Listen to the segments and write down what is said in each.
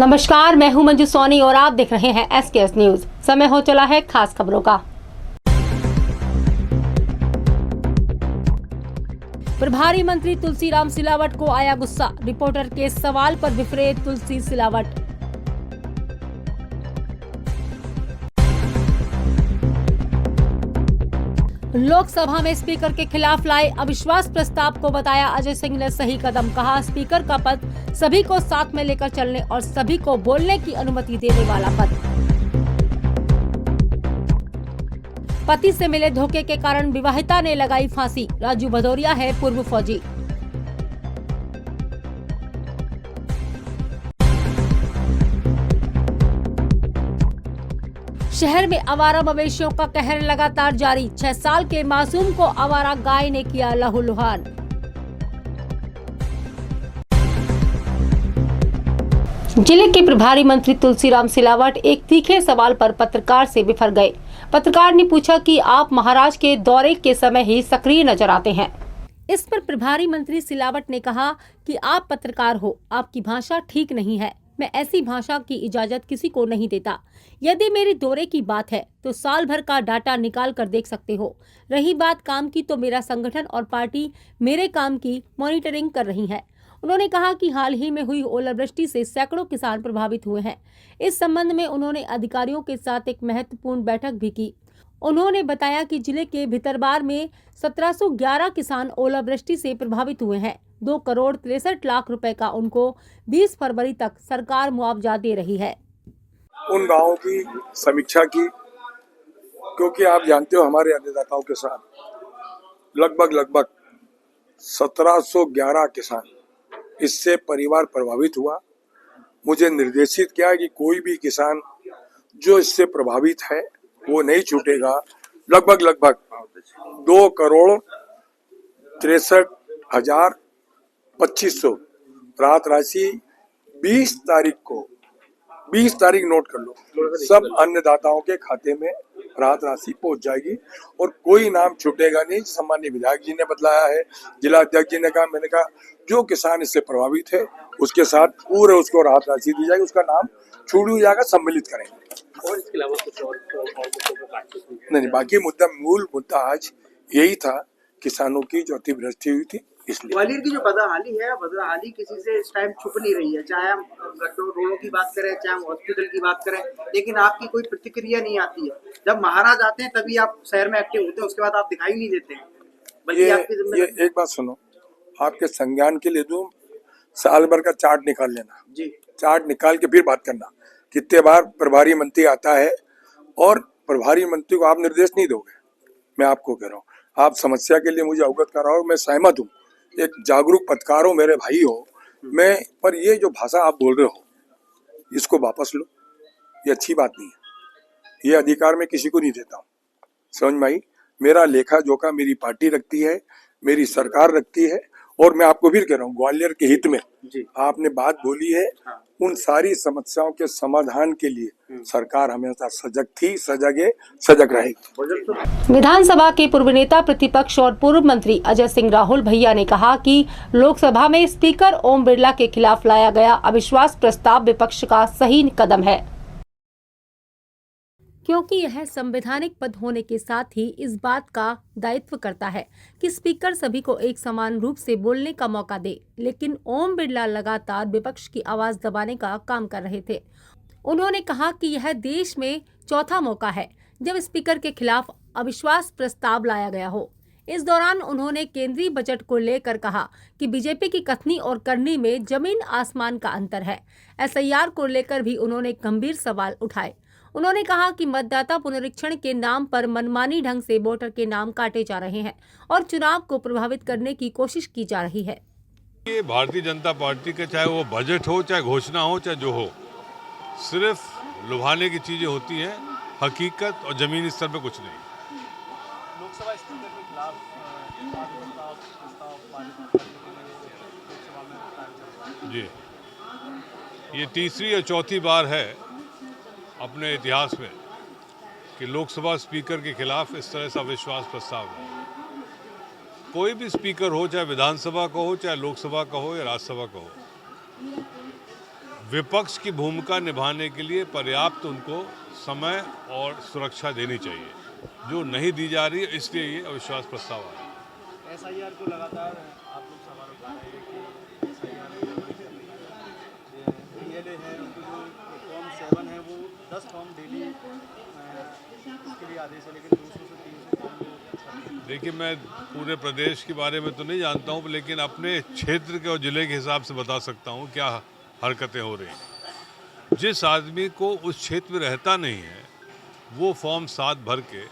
नमस्कार, मैं हूं मंजू सोनी और आप देख रहे हैं SKS न्यूज। समय हो चला है खास खबरों का। प्रभारी मंत्री तुलसीराम सिलावट को आया गुस्सा, रिपोर्टर के सवाल पर बिफरे तुलसी सिलावट। लोकसभा में स्पीकर के खिलाफ लाए अविश्वास प्रस्ताव को बताया अजय सिंह ने सही कदम। कहा, स्पीकर का पद सभी को साथ में लेकर चलने और सभी को बोलने की अनुमति देने वाला पद। पति से मिले धोखे के कारण विवाहिता ने लगाई फांसी। राजू भदौरिया है पूर्व फौजी। शहर में आवारा मवेशियों का कहर लगातार जारी। 6 साल के मासूम को आवारा गाय ने किया लहूलुहान। जिले के प्रभारी मंत्री तुलसीराम सिलावट एक तीखे सवाल पर पत्रकार से बिफर गए। पत्रकार ने पूछा कि आप महाराज के दौरे के समय ही सक्रिय नजर आते हैं। इस पर प्रभारी मंत्री सिलावट ने कहा कि आप पत्रकार हो, आपकी भाषा ठीक नहीं है। मैं ऐसी भाषा की इजाजत किसी को नहीं देता। यदि मेरे दौरे की बात है तो साल भर का डाटा निकाल कर देख सकते हो। रही बात काम की, तो मेरा संगठन और पार्टी मेरे काम की मॉनिटरिंग कर रही है। उन्होंने कहा कि हाल ही में हुई ओलावृष्टि से सैकड़ों किसान प्रभावित हुए हैं। इस संबंध में उन्होंने अधिकारियों के साथ एक महत्वपूर्ण बैठक भी की। उन्होंने बताया कि जिले के भितरबार में 1711 किसान ओलावृष्टि से प्रभावित हुए हैं। 2 करोड़ 63 लाख रुपए का उनको 20 फरवरी तक सरकार मुआवजा दे रही है। उन गांवों की समीक्षा की, क्योंकि आप जानते हो हमारे अन्नदाताओं के साथ लगभग 1711 किसान इससे परिवार प्रभावित हुआ। मुझे निर्देशित किया कि कोई भी किसान जो इससे प्रभावित है वो नहीं छूटेगा। लगभग 2 करोड़ 63,2500 राहत राशि 20 तारीख नोट कर लो, सब अन्नदाताओं के खाते में राहत राशि पहुंच जाएगी और कोई नाम छूटेगा नहीं। सामान्य विधायक जी ने बतलाया है, जिला अध्यक्ष जी ने कहा, मैंने कहा जो किसान इससे प्रभावित है उसके साथ पूरे उसको राहत राशि दी जाएगी, उसका नाम छूट जाएगा, सम्मिलित करेंगे। और इसके अलावा कुछ और नहीं, बाकी मूल मुद्दा आज यही था, किसानों की जो अतिवृष्टि हुई थी इसलिए। ग्वालियर की जो बदहाली किसी से इस टाइम छुप नहीं रही है, चाहे हम रोडों की बात करें, चाहे हम हॉस्पिटल की बात करें, लेकिन आपकी कोई प्रतिक्रिया नहीं आती है। जब महाराज आते हैं तभी आप शहर में एक्टिव होते हैं, उसके बाद आप दिखाई नहीं देते हैं। ये एक बात सुनो, आपके संज्ञान के लिए दूं, साल भर का चार्ट निकाल लेना जी, चार्ट निकाल के फिर बात करना कितने बार प्रभारी मंत्री आता है, और प्रभारी मंत्री को आप निर्देश नहीं दोगे। मैं आपको कह रहा हूँ, आप समस्या के लिए मुझे अवगत कराओ, मैं सहमत हूँ, एक जागरूक पत्रकार हो, मेरे भाई हो, मैं, पर ये जो भाषा आप बोल रहे हो इसको वापस लो, ये अच्छी बात नहीं है। ये अधिकार मैं किसी को नहीं देता हूँ, समझ में आई। मेरा लेखा जोखा मेरी पार्टी रखती है, मेरी सरकार रखती है, और मैं आपको फिर कह रहा हूँ, ग्वालियर के हित में आपने बात बोली है। हाँ। उन सारी समस्याओं के समाधान के लिए सरकार हमेशा सजग थी, सजग है, सजग रहेगी। विधानसभा के पूर्व नेता प्रतिपक्ष और पूर्व मंत्री अजय सिंह राहुल भैया ने कहा कि लोकसभा में स्पीकर ओम बिरला के खिलाफ लाया गया अविश्वास प्रस्ताव विपक्ष का सही कदम है, क्योंकि यह संवैधानिक पद होने के साथ ही इस बात का दायित्व करता है कि स्पीकर सभी को एक समान रूप से बोलने का मौका दे। लेकिन ओम बिरला लगातार विपक्ष की आवाज दबाने का काम कर रहे थे। उन्होंने कहा कि यह देश में चौथा मौका है जब स्पीकर के खिलाफ अविश्वास प्रस्ताव लाया गया हो। इस दौरान उन्होंने केंद्रीय बजट को लेकर कहा कि बीजेपी की कथनी और करनी में जमीन आसमान का अंतर है। SIR को लेकर भी उन्होंने गंभीर सवाल उठाए। उन्होंने कहा कि मतदाता पुनरीक्षण के नाम पर मनमानी ढंग से वोटर के नाम काटे जा रहे हैं और चुनाव को प्रभावित करने की कोशिश की जा रही है। ये भारतीय जनता पार्टी का चाहे वो बजट हो, चाहे घोषणा हो, चाहे जो हो, सिर्फ लुभाने की चीजें होती हैं, हकीकत और जमीनी स्तर पे कुछ नहीं। लोकसभा स्पीकर के खिलाफ जी, ये तीसरी या चौथी बार है अपने इतिहास में कि लोकसभा स्पीकर के खिलाफ इस तरह से अविश्वास प्रस्ताव है। कोई भी स्पीकर हो, चाहे विधानसभा का हो, चाहे लोकसभा का हो या राज्यसभा का हो, विपक्ष की भूमिका निभाने के लिए पर्याप्त उनको समय और सुरक्षा देनी चाहिए, जो नहीं दी जा रही है, इसलिए ये अविश्वास प्रस्ताव आया। SIR को लगातार आप लोग सवाल उठा रहे हैं कि SIR DLA है, उनको जो फॉर्म 7 है वो 10 फॉर्म डेली इसके लिए आदेश है, लेकिन 200 से 300 फॉर्म। देखिए, मैं पूरे प्रदेश के बारे में तो नहीं जानता हूँ, लेकिन अपने क्षेत्र के और ज़िले के हिसाब से बता सकता हूँ क्या हरकतें हो रही हैं। जिस आदमी को उस क्षेत्र में रहता नहीं है वो फॉर्म 7 भर के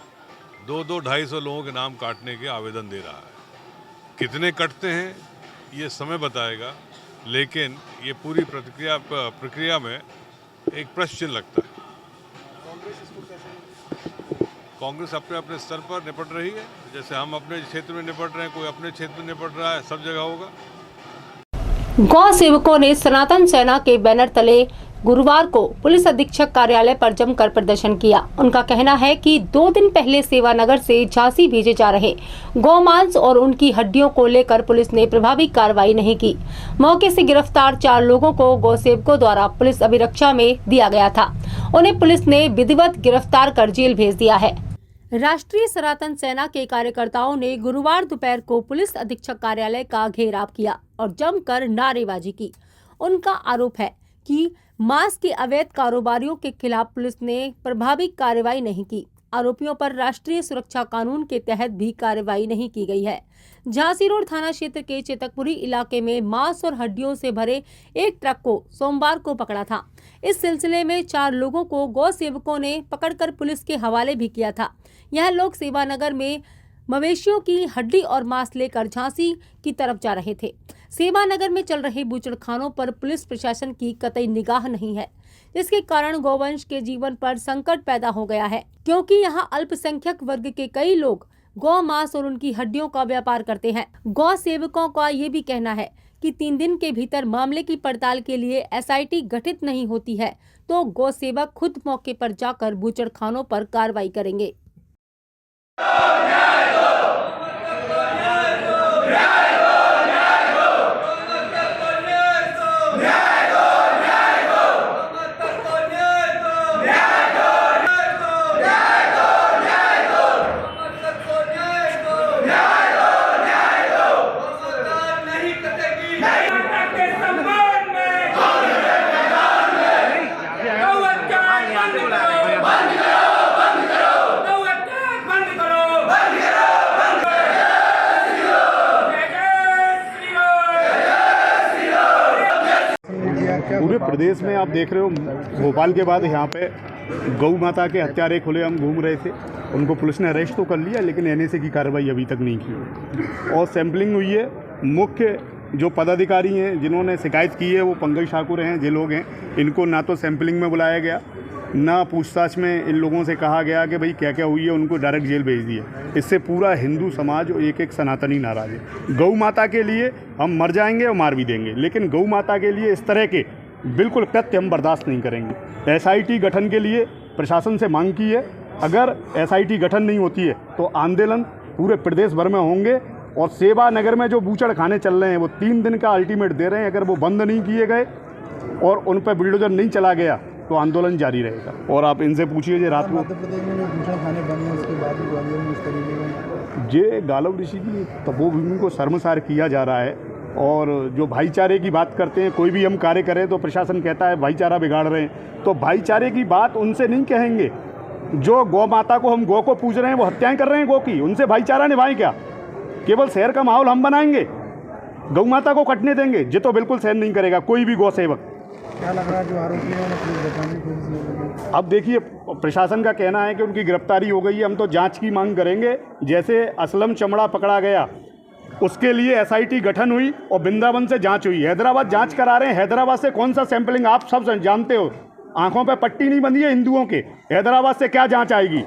200-250 लोगों के नाम काटने के आवेदन दे रहा है। कितने कटते हैं ये समय बताएगा, लेकिन ये पूरी प्रक्रिया में एक प्रश्न चिन्ह लगता है। कांग्रेस इसको कैसे? कांग्रेस अपने अपने स्तर पर निपट रही है, जैसे हम अपने क्षेत्र में निपट रहे हैं, कोई अपने क्षेत्र में निपट रहा है, सब जगह होगा। गौ सेवकों ने सनातन सेना के बैनर तले गुरुवार को पुलिस अधीक्षक कार्यालय पर जमकर प्रदर्शन किया। उनका कहना है कि 2 दिन पहले सेवानगर से झांसी भेजे जा रहे गौमांस और उनकी हड्डियों को लेकर पुलिस ने प्रभावी कार्रवाई नहीं की। मौके से गिरफ्तार 4 लोगों को गौ सेवकों द्वारा पुलिस अभिरक्षा में दिया गया था। उन्हें पुलिस ने विधिवत गिरफ्तार कर जेल भेज दिया है। राष्ट्रीय सनातन सेना के कार्यकर्ताओं ने गुरुवार दोपहर को पुलिस अधीक्षक कार्यालय का घेराव किया और जमकर नारेबाजी की। उनका आरोप है कि मांस के अवैध कारोबारियों के खिलाफ पुलिस ने प्रभावी कार्रवाई नहीं की। आरोपियों पर राष्ट्रीय सुरक्षा कानून के तहत भी कार्रवाई नहीं की गई है। झांसी रोड थाना क्षेत्र के चेतकपुरी इलाके में मांस और हड्डियों से भरे एक ट्रक को सोमवार को पकड़ा था। इस सिलसिले में 4 लोगों को गौ सेवकों ने पकड़कर पुलिस के हवाले भी किया था। यह लोग सेवानगर में मवेशियों की हड्डी और मांस लेकर झांसी की तरफ जा रहे थे। सेवानगर में चल रहे बूचड़खानों पर पुलिस प्रशासन की कतई निगाह नहीं है, जिसके कारण गौवंश के जीवन पर संकट पैदा हो गया है, क्योंकि यहां अल्पसंख्यक वर्ग के कई लोग गौ मांस और उनकी हड्डियों का व्यापार करते हैं। गौ सेवकों का ये भी कहना है कि 3 दिन के भीतर मामले की पड़ताल के लिए SIT गठित नहीं होती है तो गौ सेवक खुद मौके पर जाकर बूचड़खानों पर कार्रवाई करेंगे। पूरे प्रदेश में आप देख रहे हो, भोपाल के बाद यहाँ पे गौ माता के हत्यारे खुलेआम घूम रहे थे। उनको पुलिस ने अरेस्ट तो कर लिया, लेकिन NSA की कार्रवाई अभी तक नहीं की और सैंपलिंग हुई है। मुख्य जो पदाधिकारी हैं जिन्होंने शिकायत की है वो पंकज ठाकुर हैं, जे लोग हैं। इनको ना तो सैंपलिंग में बुलाया गया, ना पूछताछ में इन लोगों से कहा गया कि भाई क्या क्या हुई है, उनको डायरेक्ट जेल भेज दिए। इससे पूरा हिंदू समाज और एक सनातनी नाराज है। गौ माता के लिए हम मर जाएंगे और मार भी देंगे, लेकिन गौ माता के लिए इस तरह के बिल्कुल कृत्य हम बर्दाश्त नहीं करेंगे। SIT गठन के लिए प्रशासन से मांग की है। अगर SIT गठन नहीं होती है तो आंदोलन पूरे प्रदेश भर में होंगे और सेवानगर में जो बूचड़ खाने चल रहे हैं वो 3 दिन का अल्टीमेट दे रहे हैं। अगर वो बंद नहीं किए गए और उन पर बुलडोजर नहीं चला गया तो आंदोलन जारी रहेगा। और आप इनसे पूछिए जो रात को मध्य प्रदेश में बूचड़ खाने बंद हैं, उसके बाद भी ग्वालियर में इस तरीके में जे गालव ऋषि की तपोभूमि को शर्मसार किया जा रहा है। और जो भाईचारे की बात करते हैं, कोई भी हम कार्य करें तो प्रशासन कहता है भाईचारा बिगाड़ रहे हैं, तो भाईचारे की बात उनसे नहीं कहेंगे। जो गौ माता को हम गौ को पूज रहे हैं वो हत्याएं कर रहे हैं गौ की, उनसे भाईचारा निभाएं क्या? केवल शहर का माहौल हम बनाएंगे, गौ माता को कटने देंगे? ये तो बिल्कुल सहन नहीं करेगा कोई भी गौ सेवक। क्या लग रहा है जो आरोपी है उन्हें पुलिस बचाने की? अब देखिए, प्रशासन का कहना है कि उनकी गिरफ्तारी हो गई है। हम तो जांच की मांग करेंगे। जैसे असलम चमड़ा पकड़ा गया, उसके लिए SIT गठन हुई और वृंदावन से जांच हुई। हैदराबाद जांच करा रहे हैं। हैदराबाद से कौन सा सैंपलिंग? आप सब जानते हो, आंखों पे पट्टी नहीं बंधी है हिंदुओं के। हैदराबाद से क्या जांच आएगी?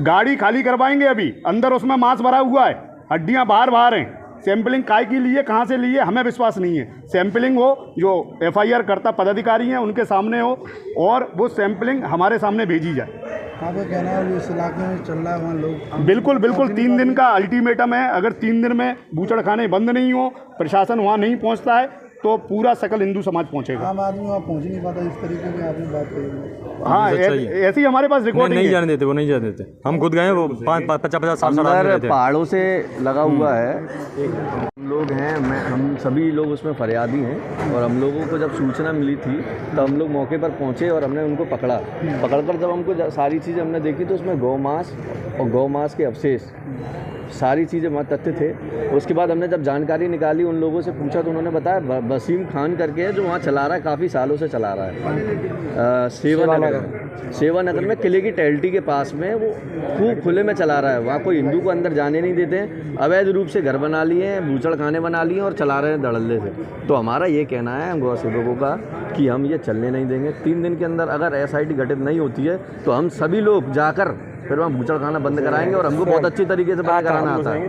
गाड़ी खाली करवाएंगे, अभी अंदर उसमें मांस भरा हुआ है, हड्डियां बाहर हैं। सैंपलिंग काय की लिए, कहाँ से लिए, हमें विश्वास नहीं है। सैंपलिंग हो जो FIR करता पदाधिकारी हैं उनके सामने हो और वो सैंपलिंग हमारे सामने भेजी जाए। आपका कहना है जो इस इलाके में चल रहा है वहाँ लोग बिल्कुल 3 दिन का अल्टीमेटम है। अगर 3 दिन में बूचड़खाने बंद नहीं हो, प्रशासन वहाँ नहीं पहुँचता है तो पूरा सकल हिंदू समाज पहुंचेगा। आम आदमी वहाँ पहुँच नहीं पाता, इस तरीके की आपने बात कही। हाँ, ऐसे ही हमारे पास रिकॉर्डिंग नहीं जाने देते, वो नहीं जाने देते। हम खुद गए, वो 50-50 साल अंदर पहाड़ों से लगा हुआ है। हम लोग हैं, हम सभी लोग उसमें फरियादी हैं, और हम लोगों को जब सूचना मिली थी तो हम लोग मौके पर पहुंचे और हमने उनको पकड़कर जब हमको सारी चीज़ें हमने देखी तो उसमें गौमांस और गौमांस के अवशेष सारी चीज़ें वहाँ तथ्य थे। उसके बाद हमने जब जानकारी निकाली, उन लोगों से पूछा तो उन्होंने बताया वसीम खान करके है जो वहाँ चला रहा है, काफ़ी सालों से चला रहा है। सेवा नगर में किले की टहलटी के पास में वो खूब खुले में चला रहा है। वहाँ कोई हिंदू को अंदर जाने नहीं देते हैं। अवैध रूप से घर बना लिए हैं, बूचड़ खाने बना लिए हैं और चला रहे हैं धड़ल्ले से। तो हमारा ये कहना है गौ सेवकों का कि हम ये चलने नहीं देंगे। 3 दिन के अंदर अगर SIT गठित नहीं होती है तो हम सभी लोग जाकर फिर वहाँ बूचड़ खाना बंद कराएंगे, और हमको बहुत अच्छी तरीके से बंद कराना आता है।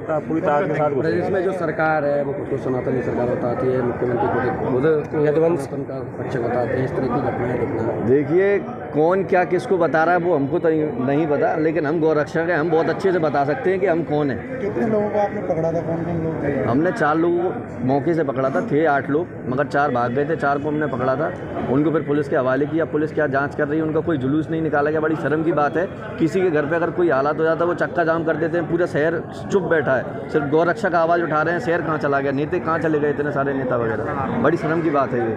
प्रदेश में जो सरकार है वो खुद को सनातनी सरकार बताती है, मुख्यमंत्री खुद यदुवंश का पक्ष बताते हैं। इस तरह की घटनाएं देखना, देखिए कौन क्या किसको बता रहा है वो हमको तो नहीं पता, लेकिन हम गौरक्षक हैं, हम बहुत अच्छे से बता सकते हैं कि हम कौन हैं। कितने लोगों को आपने पकड़ा था, कौन कौन लोग थे? हमने 4 लोगों को मौके से पकड़ा था, थे 8 लोग, मगर 4 भाग गए थे। 4 को हमने पकड़ा था, उनको फिर पुलिस के हवाले किया। पुलिस क्या जांच कर रही है, उनका कोई जुलूस नहीं निकाला गया। बड़ी शर्म की बात है, किसी के घर पे अगर कोई हालात हो जाता है वो चक्का जाम कर देते हैं, पूरा शहर चुप बैठा है, सिर्फ गौरक्षक आवाज़ उठा रहे हैं। शहर कहाँ चला गया, नेता कहाँ चले गए, इतने सारे नेता वगैरह, बड़ी शर्म की बात है ये।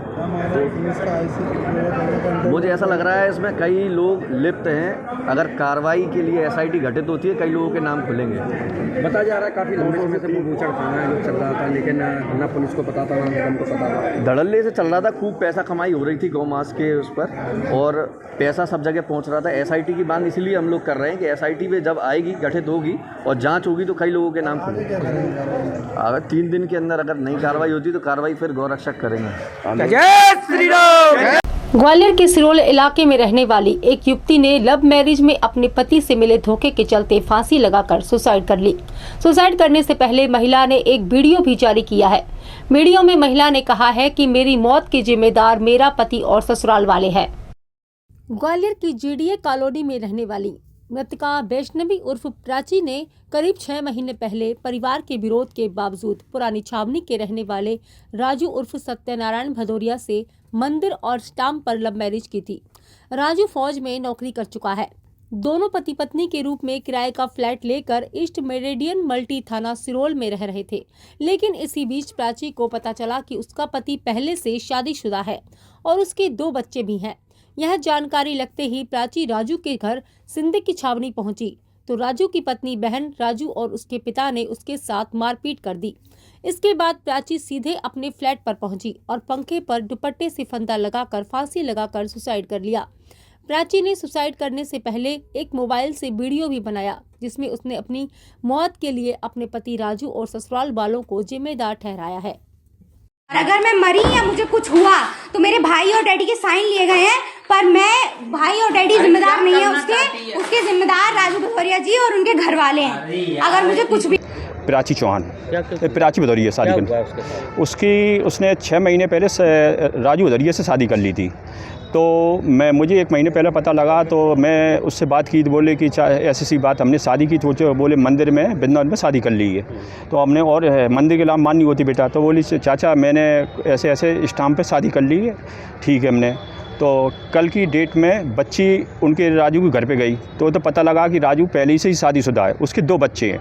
मुझे ऐसा लग रहा है इसमें कई लोग लिप्त हैं। अगर कार्रवाई के लिए SIT गठित होती है, कई लोगों के नाम खुलेंगे। बताया जा रहा है काफ़ी लंबे समय से बूचड़ खाना है जो चल रहा था, लेकिन ना पुलिस को पता था ना निगम को पता था। धड़ल्ले से चल रहा था, खूब पैसा कमाई हो रही थी गौमांस के उस पर, और पैसा सब जगह पहुंच रहा था। SIT की बात इसलिए हम लोग कर रहे हैं कि SIT में जब आएगी, गठित होगी और जांच होगी तो कई लोगों के नाम खुलेंगे। अगर 3 दिन के अंदर अगर नहीं कार्रवाई होती तो कार्रवाई फिर गौरक्षक करेंगे। जय श्री राम। ग्वालियर के सिरोल इलाके में रहने वाली एक युवती ने लव मैरिज में अपने पति से मिले धोखे के चलते फांसी लगाकर सुसाइड कर ली। सुसाइड करने से पहले महिला ने एक वीडियो भी जारी किया है। वीडियो में महिला ने कहा है कि मेरी मौत के जिम्मेदार मेरा पति और ससुराल वाले हैं। ग्वालियर की GDA कॉलोनी में रहने वाली मृतका वैष्णवी उर्फ प्राची ने करीब 6 महीने पहले परिवार के विरोध के बावजूद पुरानी छावनी के रहने वाले राजू उर्फ सत्यनारायण भदौरिया से मंदिर और स्टाम्प पर लव मैरिज की थी। राजू फौज में नौकरी कर चुका है। दोनों पति पत्नी के रूप में किराए का फ्लैट लेकर ईस्ट मेरिडियन मल्टी थाना सिरोल में रह रहे थे, लेकिन इसी बीच प्राची को पता चला कि उसका पति पहले से शादीशुदा है और उसके 2 बच्चे भी हैं। यह जानकारी लगते ही प्राची राजू के घर सिंदे की छावनी पहुंची तो राजू की पत्नी बहन राजू और उसके पिता ने उसके साथ मारपीट कर दी। इसके बाद प्राची सीधे अपने फ्लैट पर पहुंची और पंखे पर दुपट्टे से फंदा लगाकर फांसी लगाकर सुसाइड कर लिया। प्राची ने सुसाइड करने से पहले एक मोबाइल से वीडियो भी बनाया जिसमें उसने अपनी मौत के लिए अपने पति राजू और ससुराल वालों को जिम्मेदार ठहराया है। और अगर मैं मरी या मुझे कुछ हुआ तो मेरे भाई और डैडी के साइन लिए गए हैं, पर मैं भाई और डैडी जिम्मेदार नहीं है, उसके जिम्मेदार राजू भदौरिया जी और उनके घर वाले हैं। अगर मुझे कुछ भी प्राची चौहान, प्राची भदौरिया शादी कर उसने 6 महीने पहले राजू भदौरिया से शादी कर ली थी। तो मुझे 1 महीने पहले पता लगा तो मैं उससे बात की तो बोले कि ऐसी बात हमने शादी की, तो बोले मंदिर में वृंदावन में शादी कर ली है। तो हमने और मंदिर के नाम माननी होती बेटा, तो बोली चाचा मैंने ऐसे स्टाम्प पे शादी कर ली है। ठीक है। हमने तो कल की डेट में बच्ची उनके राजू के घर पे गई तो पता लगा कि राजू पहले से ही शादीशुदा है, उसके 2 बच्चे हैं।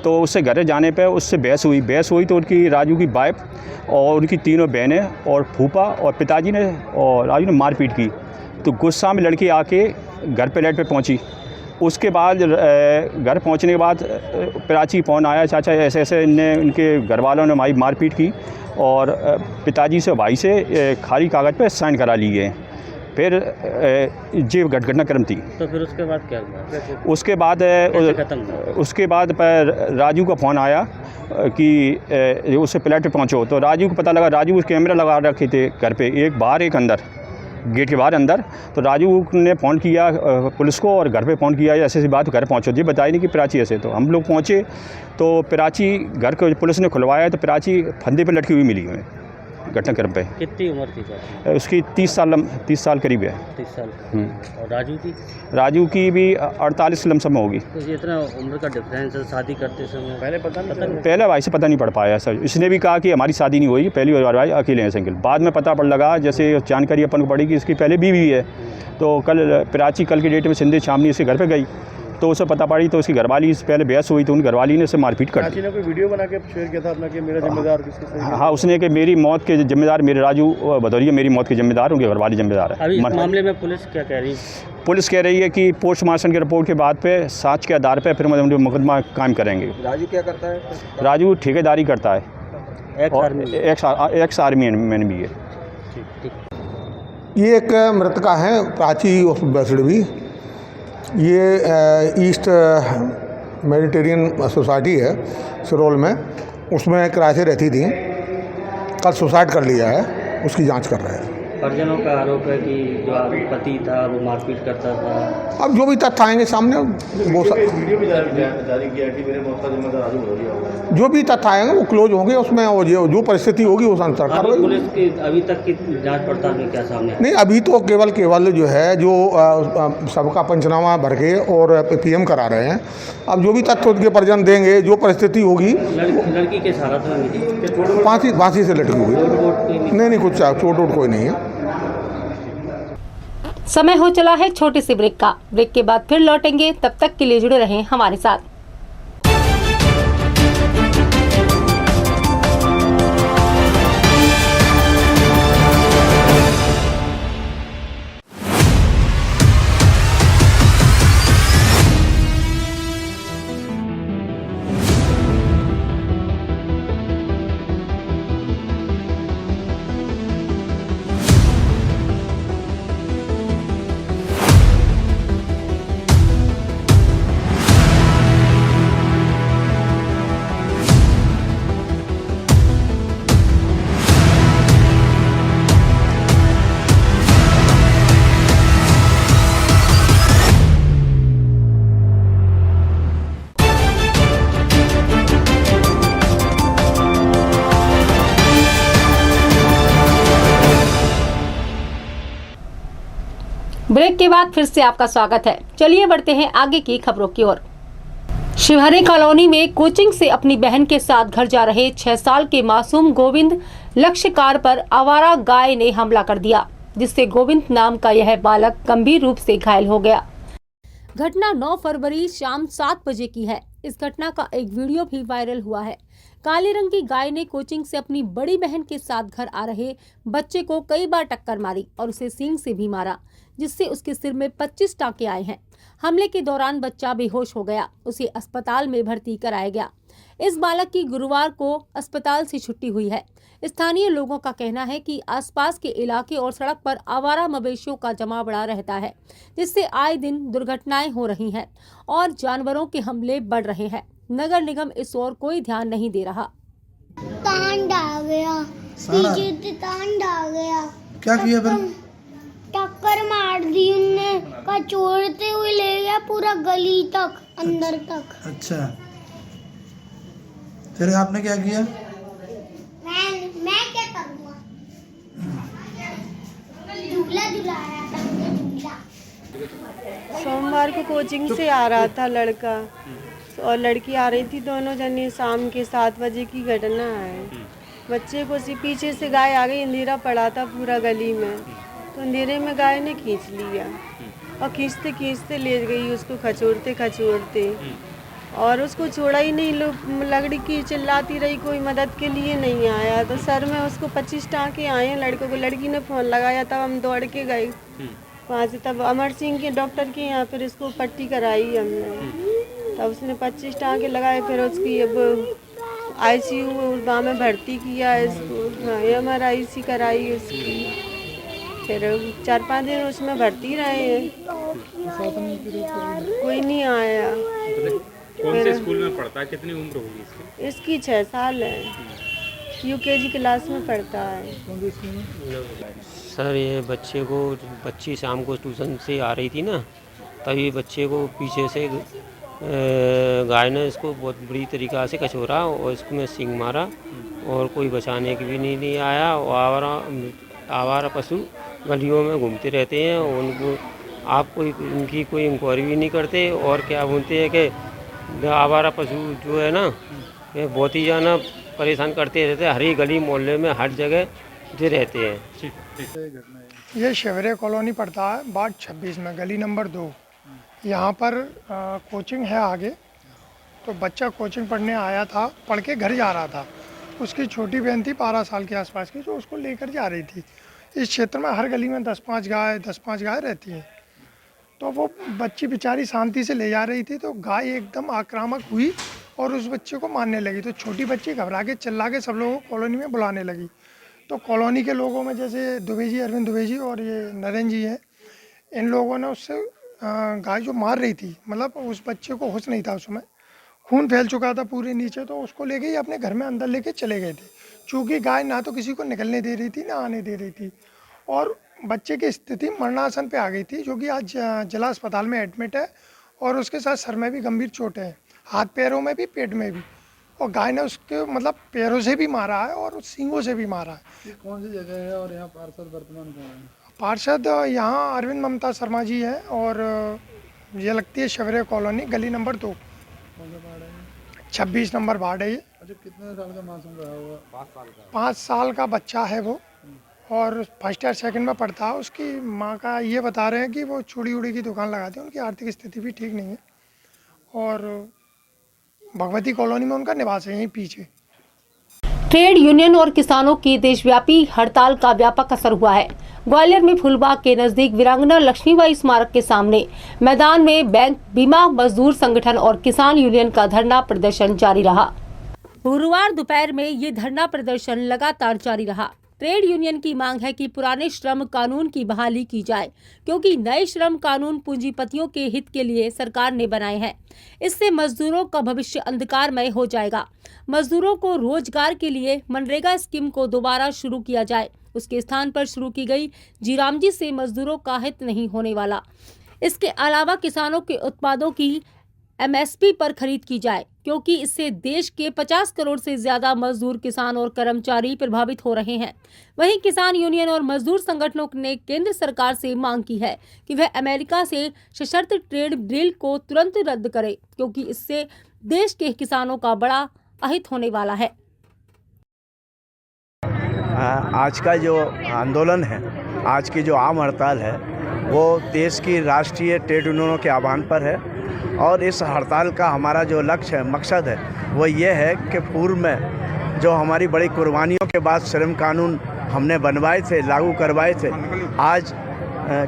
तो उससे घर जाने पे उससे बहस हुई तो उनकी राजू की वाइफ और उनकी 3 बहनें और फूफा और पिताजी ने और राजू ने मारपीट की। तो गुस्सा में लड़की आके घर पे लेट पे पहुंची। उसके बाद घर पहुंचने के बाद प्राची फ़ोन आया, चाचा ऐसे इनके घर वालों ने हमारी मारपीट की और पिताजी से भाई से खाली कागज़ पे साइन करा लिए हैं। फिर ये घटनाक्रम थी। तो फिर उसके बाद क्या हुआ? उसके बाद राजू का फ़ोन आया कि उससे फ्लैट पे पहुंचो। तो राजू को पता लगा, राजू कैमरा लगा रखे थे घर पे, एक बाहर एक अंदर, गेट के बाहर अंदर। तो राजू ने फ़ोन किया पुलिस को और घर पे फ़ोन किया ऐसी बात, घर पहुंचो। जी बताई नहीं कि प्राची ऐसे। तो हम लोग पहुंचे तो प्राची घर को पुलिस ने खुलवाया तो प्राची फंदे पे लटकी हुई मिली हमें। घटनाक्रम पे। कितनी उम्र थी सर? उसकी 30 साल करीब है। 30 साल। और राजू की? राजू की भी 48 लमसम होगी। तो ये इतना उम्र का डिफरेंस है शादी करते समय? पहले भाई से पता नहीं पड़ पाया सर। इसने भी कहा कि हमारी शादी नहीं हुई, पहली बार भाई अकेले हैं सिंगल। बाद में पता पड़ लगा, जैसे जानकारी अपन को पड़ी कि इसकी पहले बीवी है। तो कल प्राची कल की डेट में सिंधे शामनी इसके घर पे गई, तो उसे पता पड़ी तो उसकी घरवाली से पहले बहस हुई, तो उन घरवाली ने उसे मारपीट कर दी। ने कोई वीडियो बना के शेयर किया था अपना कि मेरा जिम्मेदार किसके साथ? हाँ, उसने कि मेरी मौत के जिम्मेदार मेरे राजू भदौरिया मेरी मौत के जिम्मेदार, उनके घरवाली जिम्मेदार है। अभी इस मामले में पुलिस क्या कह रही है? पुलिस कह रही है कि पोस्टमार्टम की रिपोर्ट के बाद पे साक्ष्य के आधार पे फिर मुकदमा कायम करेंगे। राजू क्या करता है? राजू ठेकेदारी करता है, एक्स आर्मी मैन भी है। ये एक मृतका है प्राची बसड़वी। ये ईस्ट मेडिटेरियन सोसाइटी है सिरोल में, उसमें किराए से रहती थी। कल सुसाइड कर लिया है, उसकी जांच कर रहे हैं। परिजनों का आरोप है कि जो पति था वो मारपीट करता था। अब जो भी तथ्य आएंगे सामने वो वीडियो भी जारी किया कि मेरे मौत का जिम्मेदार राजू भदौरिया होगा। जो भी तथ्य आएंगे वो क्लोज होंगे उसमें, और जो परिस्थिति होगी उस अनुसार कार्रवाई। पुलिस की अभी तक की जांच पड़ताल में क्या सामने? नहीं, अभी तो केवल जो है जो सबका पंचनामा भर के और PM करा रहे हैं। अब जो भी तथ्य उनके परिजन देंगे, जो परिस्थिति होगी। लड़की के हालत में मिली? फांसी से लटकी हुई। नहीं, कुछ चोट वोट कोई नहीं है। समय हो चला है छोटे से ब्रेक का। ब्रेक के बाद फिर लौटेंगे, तब तक के लिए जुड़े रहें हमारे साथ। ब्रेक के बाद फिर से आपका स्वागत है। चलिए बढ़ते हैं आगे की खबरों की ओर। शिवहरे कॉलोनी में कोचिंग से अपनी बहन के साथ घर जा रहे 6 साल के मासूम गोविंद लक्ष्यकार पर आवारा गाय ने हमला कर दिया, जिससे गोविंद नाम का यह बालक गंभीर रूप से घायल हो गया। घटना 9 फरवरी शाम 7 बजे की है। इस घटना का एक वीडियो भी वायरल हुआ है। काले रंग की गाय ने कोचिंग से अपनी बड़ी बहन के साथ घर आ रहे बच्चे को कई बार टक्कर मारी और उसे सींग से भी मारा, जिससे उसके सिर में 25 टांके आए हैं। हमले के दौरान बच्चा बेहोश हो गया, उसे अस्पताल में भर्ती कराया गया। इस बालक की गुरुवार को अस्पताल से छुट्टी हुई है। स्थानीय लोगों का कहना है कि आसपास के इलाके और सड़क पर आवारा मवेशियों का जमावड़ा रहता है, जिससे आए दिन दुर्घटनाएं हो रही हैं और जानवरों के हमले बढ़ रहे हैं। नगर निगम इस ओर कोई ध्यान नहीं दे रहा। तांड आ गया, पीछे तांड आ गया। क्या किया फिर? टक्कर मार दी उनने, कचोड़ते हुए ले गया पूरा गली तक, अंदर तक। अच्छा, फिर आपने क्या किया? मैं क्या करूँगा? झूला झुलाया था, झूला। सोमवार को कोचिंग से आ रहा था लड़का और लड़की आ रही थी, दोनों जने। शाम के 7 बजे की घटना है। बच्चे को पीछे से गाय आ गई, अंधेरा पड़ा था पूरा गली में, तो अंधेरे में गाय ने खींच लिया और खींचते खींचते ले गई उसको, खचोड़ते खचोड़ते, और उसको छोड़ा ही नहीं। लड़की चिल्लाती रही, कोई मदद के लिए नहीं आया। तो सर में उसको 25 टाँके आए हैं लड़कों को। लड़की ने फ़ोन लगाया, तब हम दौड़ के गए वहाँ से। तब अमर सिंह के डॉक्टर के यहाँ फिर इसको पट्टी कराई हमने, तब उसने 25 टाँके लगाए। फिर उसकी अब ICU वहाँ में भर्ती किया इसको, MRI कराई उसकी। फिर 4-5 दिन उसमें भर्ती रहे हैं, कोई नहीं आया। कौन से स्कूल में पढ़ता है? कितनी उम्र होगी इसकी? इसकी 6 साल है, UKG क्लास में पढ़ता है। सर ये बच्ची शाम को ट्यूशन से आ रही थी ना, तभी बच्चे को पीछे से गाय ने इसको बहुत बुरी तरीक़ा से कचोरा और इसको में सींग मारा और कोई बचाने की भी नहीं आया। और आवारा पशु गलियों में घूमते रहते हैं और उनको आप कोई उनकी कोई इंक्वायरी भी नहीं करते। और क्या बोलते हैं कि आवारा पशु जो है ना ये बहुत ही ज़्यादा परेशान करते रहते हैं, हर एक गली मोहल्ले में हर जगह जो रहते हैं। ये शिवरे कॉलोनी पड़ता है वार्ड 26 में, गली नंबर 2। यहाँ पर कोचिंग है आगे, तो बच्चा कोचिंग पढ़ने आया था, पढ़ के घर जा रहा था। उसकी छोटी बहन थी 12 साल के आसपास की, जो उसको लेकर जा रही थी। इस क्षेत्र में हर गली में 10-5 गाय रहती हैं। तो वो बच्ची बेचारी शांति से ले जा रही थी, तो गाय एकदम आक्रामक हुई और उस बच्चे को मारने लगी। तो छोटी बच्ची घबरा के चिल्ला के सब लोगों को कॉलोनी में बुलाने लगी। तो कॉलोनी के लोगों में जैसे दुबे जी, अरविंद दुबे जी और ये नरेंद्र जी हैं, इन लोगों ने उससे गाय जो मार रही थी, मतलब उस बच्चे को होश नहीं था, उसमें खून फैल चुका था पूरे नीचे, तो उसको लेके ही अपने घर में अंदर लेके चले गए थे। चूँकि गाय ना तो किसी को निकलने दे रही थी ना आने दे रही थी, और बच्चे की स्थिति मरणासन पे आ गई थी, जो कि आज जिला अस्पताल में एडमिट है। और उसके साथ सर में भी गंभीर चोटें हैं, हाथ पैरों में भी, पेट में भी। और गाय ने उसके मतलब पैरों से भी मारा है और सींगों से भी मारा है। ये कौन सी जगह है और यहाँ पार्षद वर्तमान कौन है? पार्षद यहाँ अरविंद ममता शर्मा जी हैं, और ये लगती है शिवरे कॉलोनी, गली नंबर 2, 26 नंबर वार्ड है ये। अच्छा, कितने साल का मासूम रहा होगा? 5 साल का। 5 साल का बच्चा है वो, और फर्स्ट या सेकंड में पढ़ता है। उसकी माँ का ये बता रहे हैं कि वो चूड़ी उड़ी की दुकान लगाते हैं, उनकी आर्थिक स्थिति भी ठीक नहीं है, और भगवती कॉलोनी में उनका निवास है, यहीं पीछे। ट्रेड यूनियन और किसानों की देशव्यापी हड़ताल का व्यापक असर हुआ है। ग्वालियर में फूलबाग के नजदीक वीरांगना लक्ष्मीबाई स्मारक के सामने मैदान में बैंक, बीमा, मजदूर संगठन और किसान यूनियन का धरना प्रदर्शन जारी रहा। गुरुवार दोपहर में ये धरना प्रदर्शन लगातार जारी रहा। ट्रेड यूनियन की मांग है कि पुराने श्रम कानून की बहाली की जाए, क्योंकि नए श्रम कानून पूंजीपतियों के हित के लिए सरकार ने बनाए हैं। इससे मजदूरों का भविष्य अंधकारमय हो जाएगा। मजदूरों को रोजगार के लिए मनरेगा स्कीम को दोबारा शुरू किया जाए। उसके स्थान पर शुरू की गई जीरामजी से मजदूरों का हित नहीं होने वाला। इसके अलावा किसानों के उत्पादों की MSP पर खरीद की जाए, क्योंकि इससे देश के 50 करोड़ से ज्यादा मजदूर, किसान और कर्मचारी प्रभावित हो रहे हैं। वहीं किसान यूनियन और मजदूर संगठनों ने केंद्र सरकार से मांग की है कि वह अमेरिका से सशर्त ट्रेड डील को तुरंत रद्द करे, क्योंकि इससे देश के किसानों का बड़ा अहित होने वाला है। आज का जो आंदोलन है, आज की जो आम हड़ताल है, वो देश की राष्ट्रीय ट्रेड यूनियनों के आह्वान पर है। और इस हड़ताल का हमारा जो लक्ष्य है, मकसद है, वो ये है कि पूर्व में जो हमारी बड़ी कुर्बानियों के बाद श्रम कानून हमने बनवाए थे, लागू करवाए थे, आज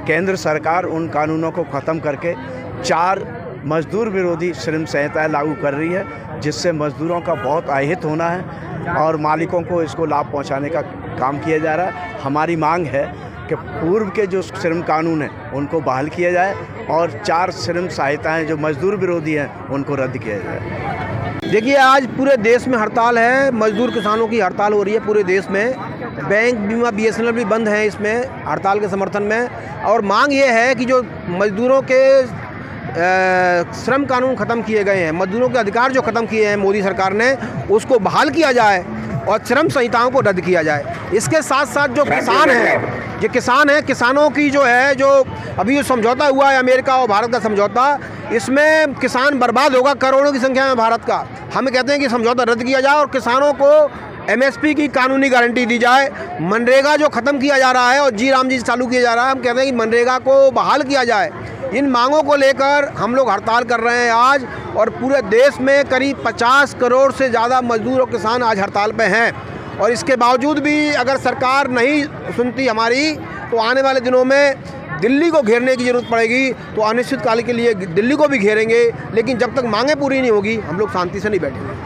केंद्र सरकार उन कानूनों को ख़त्म करके 4 मजदूर विरोधी श्रम संहिताएँ लागू कर रही है, जिससे मजदूरों का बहुत अहित होना है और मालिकों को इसको लाभ पहुंचाने का काम किया जा रहा है। हमारी मांग है कि पूर्व के जो श्रम कानून हैं उनको बहाल किया जाए और 4 श्रम संहिताएँ जो मजदूर विरोधी हैं उनको रद्द किया जाए। देखिए, आज पूरे देश में हड़ताल है, मजदूर किसानों की हड़ताल हो रही है पूरे देश में। बैंक, बीमा, BSNL भी बंद हैं इसमें हड़ताल के समर्थन में। और मांग ये है कि जो मजदूरों के श्रम कानून ख़त्म किए गए हैं, मजदूरों के अधिकार जो ख़त्म किए हैं मोदी सरकार ने, उसको बहाल किया जाए और श्रम संहिताओं को रद्द किया जाए। इसके साथ साथ जो किसान हैं, ये किसान हैं, किसानों की जो है, जो अभी समझौता हुआ है अमेरिका और भारत का समझौता, इसमें किसान बर्बाद होगा करोड़ों की संख्या में भारत का। हम कहते हैं कि समझौता रद्द किया जाए और किसानों को MSP की कानूनी गारंटी दी जाए। मनरेगा जो ख़त्म किया जा रहा है और जीरामजी चालू किया जा रहा है, हम कहते हैं कि मनरेगा को बहाल किया जाए। इन मांगों को लेकर हम लोग हड़ताल कर रहे हैं आज, और पूरे देश में करीब 50 करोड़ से ज़्यादा मजदूर और किसान आज हड़ताल पे हैं। और इसके बावजूद भी अगर सरकार नहीं सुनती हमारी, तो आने वाले दिनों में दिल्ली को घेरने की ज़रूरत पड़ेगी। तो अनिश्चितकाल के लिए दिल्ली को भी घेरेंगे, लेकिन जब तक मांगें पूरी नहीं होगी हम लोग शांति से नहीं बैठेंगे।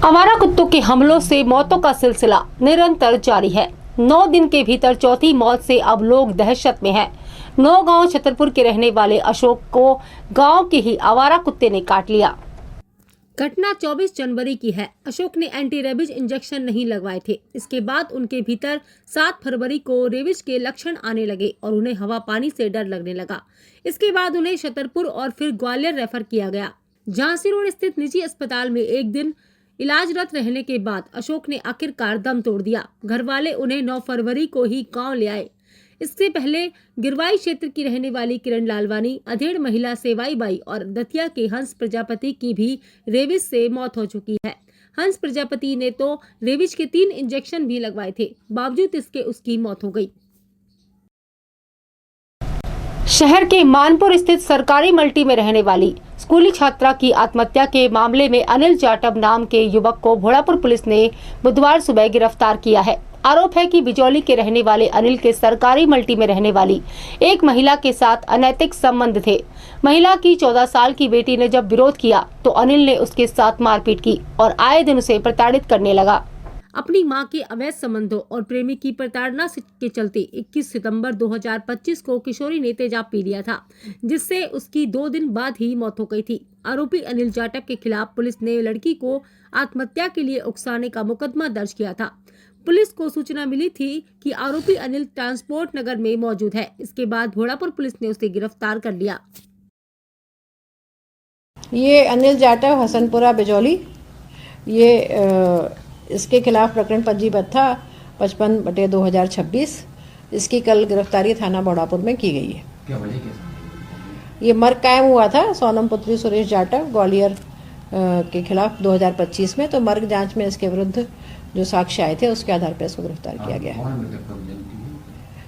आवारा कुत्तों के हमलों से मौतों का सिलसिला निरंतर जारी है। 9 दिन के भीतर चौथी मौत से अब लोग दहशत में हैं। नौगांव छतरपुर के रहने वाले अशोक को गांव के ही आवारा कुत्ते ने काट लिया। घटना 24 जनवरी की है। अशोक ने एंटी रेबीज इंजेक्शन नहीं लगवाए थे। इसके बाद उनके भीतर 7 फरवरी को रेबीज के लक्षण आने लगे और उन्हें हवा पानी से डर लगने लगा। इसके बाद उन्हें छतरपुर और फिर ग्वालियर रेफर किया गया। झांसी रोड स्थित निजी अस्पताल में एक दिन इलाजरत रहने के बाद अशोक ने आखिरकार दम तोड़ दिया। घर वाले उन्हें 9 फरवरी को ही गांव ले आए। इससे पहले गिरवाई क्षेत्र की रहने वाली किरण लालवानी, अधेड़ महिला सेवाई बाई और दतिया के हंस प्रजापति की भी रेबीज से मौत हो चुकी है। हंस प्रजापति ने तो रेबीज के 3 इंजेक्शन भी लगवाए थे, बावजूद इसके उसकी मौत हो गई। शहर के मानपुर स्थित सरकारी मल्टी में रहने वाली स्कूली छात्रा की आत्महत्या के मामले में अनिल जाटव नाम के युवक को भोलापुर पुलिस ने बुधवार सुबह गिरफ्तार किया है। आरोप है कि बिजौली के रहने वाले अनिल के सरकारी मल्टी में रहने वाली एक महिला के साथ अनैतिक संबंध थे। महिला की 14 साल की बेटी ने जब विरोध किया तो अनिल ने उसके साथ मारपीट की और आए दिन उसे प्रताड़ित करने लगा। अपनी मां के अवैध संबंधों और प्रेमी की प्रताड़ना के चलते 21 सितंबर 2025 को किशोरी ने तेजाब पी लिया था, जिससे उसकी 2 दिन बाद ही मौत हो गई थी। आरोपी अनिल जाटव के खिलाफ पुलिस ने लड़की को आत्महत्या के लिए उकसाने का मुकदमा दर्ज किया था। पुलिस को सूचना मिली थी कि आरोपी अनिल ट्रांसपोर्ट नगर में मौजूद है। इसके बाद भोलापुर पुलिस ने उसे गिरफ्तार कर लिया। ये अनिल जाटव हसनपुरा बिजौली, ये इसके खिलाफ प्रकरण पंजीबद्ध था 55/2026। इसकी कल गिरफ्तारी थाना बड़ापुर में की गई है। क्या वजह क्या? ये मर्ग कायम हुआ था सोनम पुत्री सुरेश जाटव ग्वालियर के खिलाफ 2025 में। तो मर्ग जांच में इसके विरुद्ध जो साक्ष्य आए थे उसके आधार पर इसको गिरफ्तार किया गया है।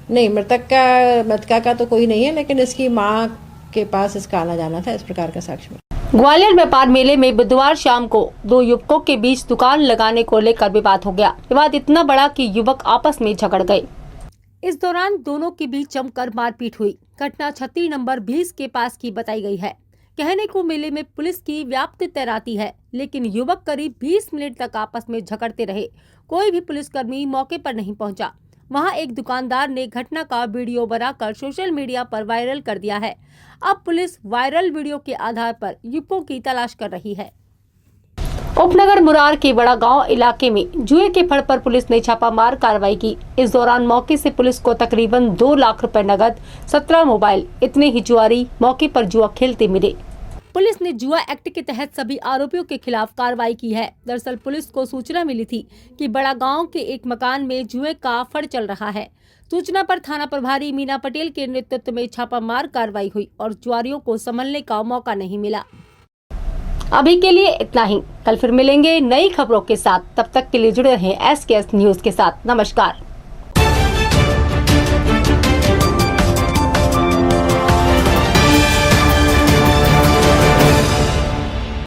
नहीं, मृतका का तो कोई नहीं है, लेकिन इसकी माँ के पास इसका आना जाना था, इस प्रकार का साक्ष्य। ग्वालियर व्यापार मेले में बुधवार शाम को 2 युवकों के बीच दुकान लगाने को लेकर विवाद हो गया। विवाद इतना बड़ा कि युवक आपस में झगड़ गए। इस दौरान दोनों के बीच जमकर मारपीट हुई। घटना छतरी नंबर 20 के पास की बताई गई है। कहने को मेले में पुलिस की व्याप्त तैनाती है, लेकिन युवक करीब 20 मिनट तक आपस में झगड़ते रहे। कोई भी पुलिसकर्मी मौके पर नहीं पहुंचा। वहां एक दुकानदार ने घटना का वीडियो बनाकर सोशल मीडिया पर वायरल कर दिया है। अब पुलिस वायरल वीडियो के आधार पर युवकों की तलाश कर रही है। उपनगर मुरार के बड़ा गांव इलाके में जुए के फड़ पर पुलिस ने छापामार कार्रवाई की। इस दौरान मौके से पुलिस को तकरीबन 2 लाख रुपए नगद, 17 मोबाइल, इतने ही जुआरी मौके पर जुआ खेलते मिले। पुलिस ने जुआ एक्ट के तहत सभी आरोपियों के खिलाफ कार्रवाई की है। दरअसल पुलिस को सूचना मिली थी कि बड़ा गांव के एक मकान में जुए का फड़ चल रहा है। सूचना पर थाना प्रभारी मीना पटेल के नेतृत्व में छापामार कार्रवाई हुई और जुआरियों को संभलने का मौका नहीं मिला। अभी के लिए इतना ही। कल फिर मिलेंगे नई खबरों के साथ। तब तक के लिए जुड़े रहें SKS न्यूज के साथ। नमस्कार।